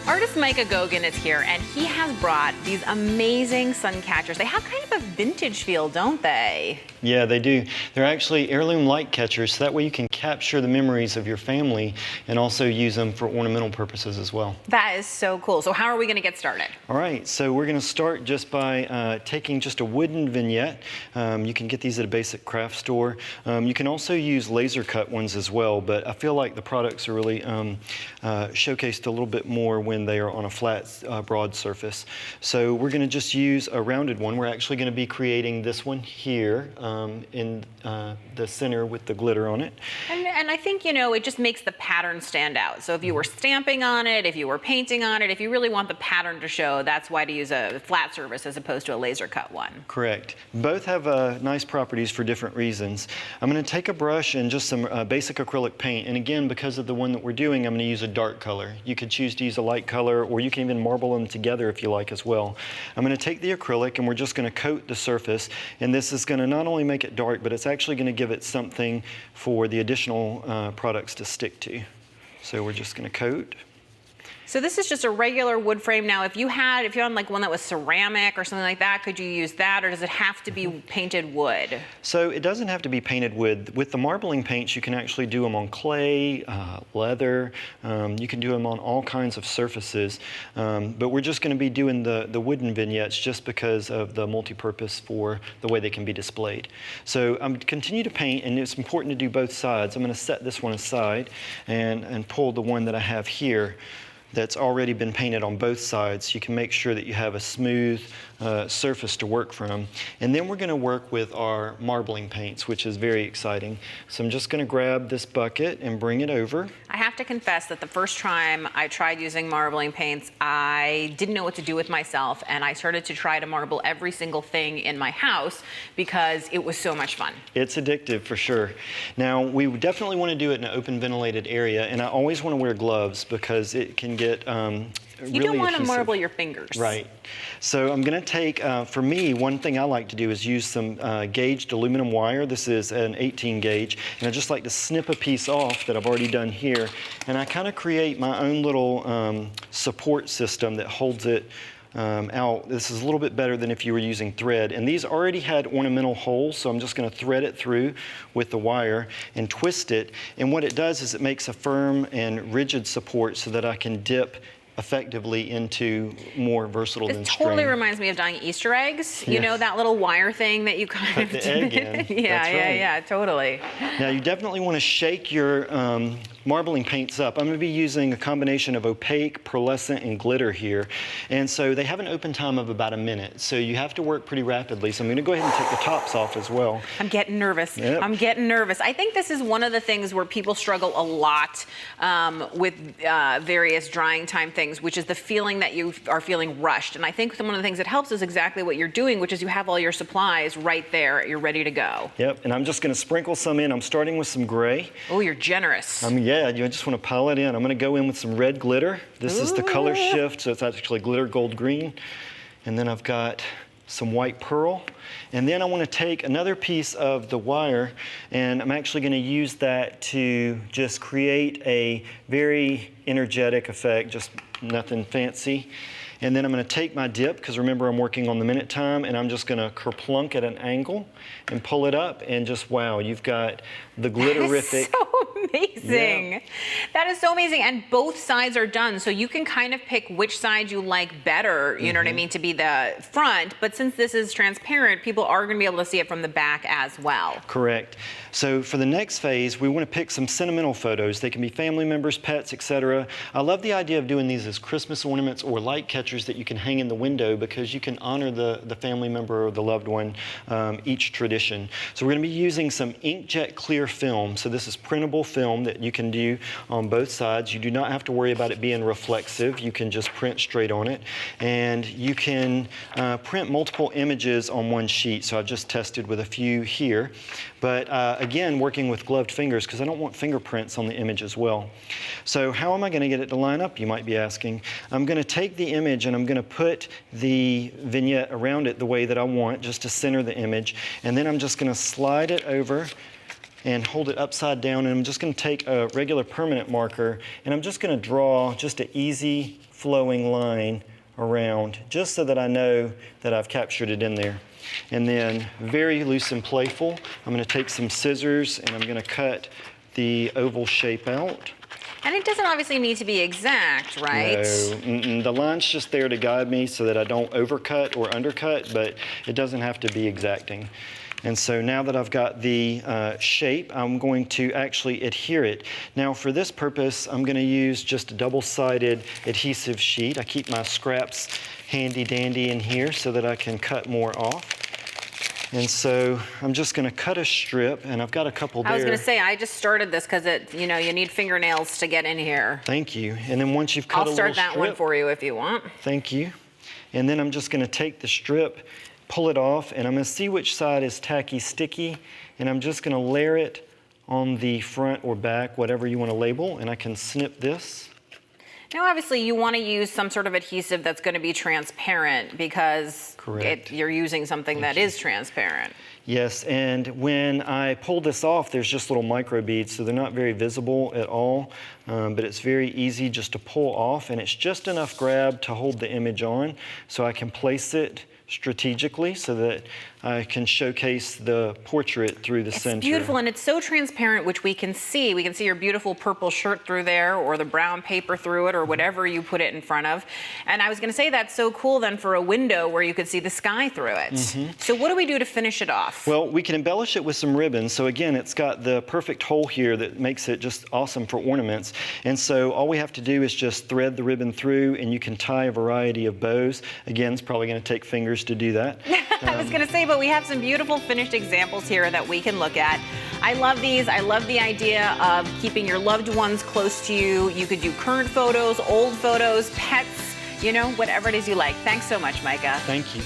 Artist Micah Goguen is here, and he has brought these amazing sun catchers. They have kind of a vintage feel, don't they? Yeah, they do. They're actually heirloom light catchers, so that way you can capture the memories of your family and also use them for ornamental purposes as well. That is so cool. So how are we going to get started? All right, so we're going to start just by taking just a wooden vignette. You can get these at a basic craft store. You can also use laser cut ones as well, but I feel like the products are really showcased a little bit more when they are on a flat, broad surface. So we're going to just use a rounded one. We're actually going to be creating this one here in the center with the glitter on it. And I think, you know, it just makes the pattern stand out. So if you were stamping on it, if you were painting on it, if you really want the pattern to show, that's why to use a flat surface as opposed to a laser cut one. Correct. Both have nice properties for different reasons. I'm going to take a brush and just some basic acrylic paint. And again, because of the one that we're doing, I'm going to use a dark color. You could choose to use a light color, or you can even marble them together if you like as well. I'm going to take the acrylic and we're just going to coat the surface. And this is going to not only make it dark, but it's actually going to give it something for the additional products to stick to. So we're just going to coat. So this is just a regular wood frame. Now, if you had like one that was ceramic or something like that, could you use that, or does it have to be painted wood? So it doesn't have to be painted wood. With the marbling paints, you can actually do them on clay, leather. You can do them on all kinds of surfaces. But we're just going to be doing the wooden vignettes just because of the multi-purpose for the way they can be displayed. So I'm continue to paint, and it's important to do both sides. I'm going to set this one aside and pull the one that I have here that's already been painted on both sides. You can make sure that you have a smooth surface to work from. And then we're going to work with our marbling paints, which is very exciting. So I'm just going to grab this bucket and bring it over. I have to confess that the first time I tried using marbling paints, I didn't know what to do with myself, and I started to try to marble every single thing in my house because it was so much fun. It's addictive for sure. Now, we definitely want to do it in an open ventilated area, and I always want to wear gloves because it can get you don't want to marble your fingers. Right. So I'm going to take, for me, one thing I like to do is use some gauged aluminum wire. This is an 18 gauge. And I just like to snip a piece off that I've already done here. And I kind of create my own little support system that holds it out. This is a little bit better than if you were using thread. And these already had ornamental holes, so I'm just going to thread it through with the wire and twist it. And what it does is it makes a firm and rigid support so that I can dip effectively into more versatile than string. It totally reminds me of dyeing Easter eggs. You know, that little wire thing that you kind of the egg in. Yeah, totally. Now you definitely want to shake your marbling paints up. I'm going to be using a combination of opaque, pearlescent, and glitter here. And so they have an open time of about a minute. So you have to work pretty rapidly. So I'm going to go ahead and take the tops off as well. I'm getting nervous. Yep. I'm getting nervous. I think this is one of the things where people struggle a lot with various drying time things, which is the feeling that you are feeling rushed. And I think one of the things that helps is exactly what you're doing, which is you have all your supplies right there. You're ready to go. Yep, and I'm just going to sprinkle some in. I'm starting with some gray. Oh, you're generous. Yeah, you just want to pile it in. I'm going to go in with some red glitter. This is the color shift, so it's actually glitter gold green. And then I've got some white pearl. And then I want to take another piece of the wire, and I'm actually going to use that to just create a very energetic effect, just nothing fancy. And then I'm going to take my dip, because remember I'm working on the minute time, and I'm just going to kerplunk at an angle and pull it up, and just wow, you've got the glitterific. So amazing. Yeah. That is so amazing. And both sides are done, so you can kind of pick which side you like better, you know what I mean, to be the front. But since this is transparent, people are going to be able to see it from the back as well. Correct. So for the next phase, we want to pick some sentimental photos. They can be family members, pets, etc. I love the idea of doing these as Christmas ornaments or light catchers that you can hang in the window, because you can honor the family member or the loved one each tradition. So we're going to be using some inkjet clear film. So this is printable film that you can do on both sides. You do not have to worry about it being reflexive. You can just print straight on it. And you can print multiple images on one sheet. So I've just tested with a few here. But again, working with gloved fingers, because I don't want fingerprints on the image as well. So how am I going to get it to line up, you might be asking? I'm going to take the image and I'm going to put the vignette around it the way that I want, just to center the image. And then I'm just going to slide it over and hold it upside down, and I'm just going to take a regular permanent marker, and I'm just going to draw just an easy flowing line around, just so that I know that I've captured it in there. And then, very loose and playful, I'm going to take some scissors and I'm going to cut the oval shape out. And it doesn't obviously need to be exact, right? No, the line's just there to guide me so that I don't overcut or undercut, but it doesn't have to be exacting. And so now that I've got the shape, I'm going to actually adhere it. Now for this purpose, I'm going to use just a double-sided adhesive sheet. I keep my scraps handy dandy in here so that I can cut more off. And so I'm just going to cut a strip, and I've got a couple there. I was going to say, I just started this because you need fingernails to get in here. Thank you. And then once you've cut a little strip, I'll start that one for you if you want. Thank you. And then I'm just going to take the strip, pull it off, and I'm going to see which side is tacky sticky, and I'm just going to layer it on the front or back, whatever you want to label, and I can snip this. Now, obviously, you want to use some sort of adhesive that's going to be transparent because you're using something that is transparent. Yes, and when I pull this off, there's just little micro beads, so they're not very visible at all, but it's very easy just to pull off, and it's just enough grab to hold the image on, so I can place it strategically so that I can showcase the portrait through the center. It's beautiful, and it's so transparent, which we can see. We can see your beautiful purple shirt through there, or the brown paper through it, or whatever you put it in front of. And I was going to say that's so cool then for a window where you could see the sky through it. So what do we do to finish it off? Well, we can embellish it with some ribbons. So again, it's got the perfect hole here that makes it just awesome for ornaments. And so all we have to do is just thread the ribbon through, and you can tie a variety of bows. Again, it's probably going to take fingers to do that. I was going to say, but we have some beautiful finished examples here that we can look at. I love these. I love the idea of keeping your loved ones close to you. You could do current photos, old photos, pets, whatever it is you like. Thanks so much, Micah. Thank you.